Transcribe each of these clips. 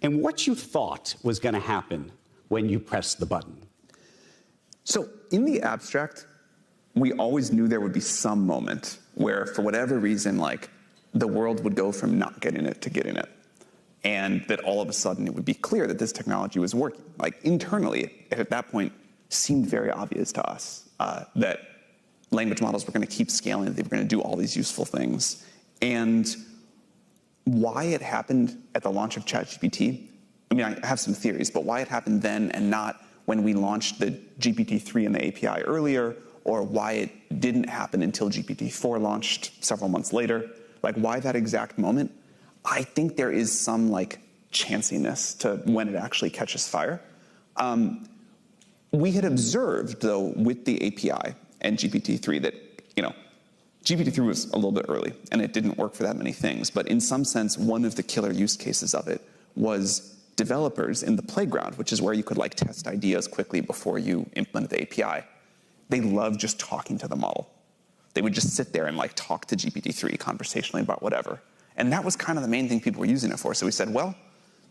and what you thought was going to happen when you pressed the button. So in the abstract, we always knew there would be some moment where, for whatever reason, like, the world would go from not getting it to getting it. And that all of a sudden it would be clear that this technology was working. Like, internally, it at that point seemed very obvious to us that language models were going to keep scaling, they were going to do all these useful things. And why it happened at the launch of Chat GPT, I mean, I have some theories, but why it happened then and not when we launched the GPT-3 and the API earlier, or why it didn't happen until GPT-4 launched several months later, like, why that exact moment? I think there is some, like, chanciness to when it actually catches fire. We had observed, though, with the API and GPT-3 that, GPT-3 was a little bit early, and it didn't work for that many things. But in some sense, one of the killer use cases of it was developers in the playground, which is where you could, like, test ideas quickly before you implement the API. They loved just talking to the model. They would just sit there and, like, talk to GPT-3 conversationally about whatever. And that was kind of the main thing people were using it for. So we said, well,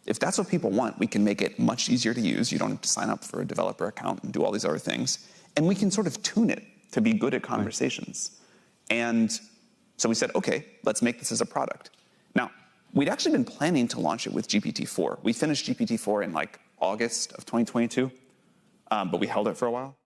if that's what people want, we can make it much easier to use. You don't have to sign up for a developer account and do all these other things. And we can sort of tune it to be good at conversations. Right. And so we said, okay, let's make this as a product. Now, we'd actually been planning to launch it with GPT-4. We finished GPT-4 in, like, August of 2022, but we held it for a while.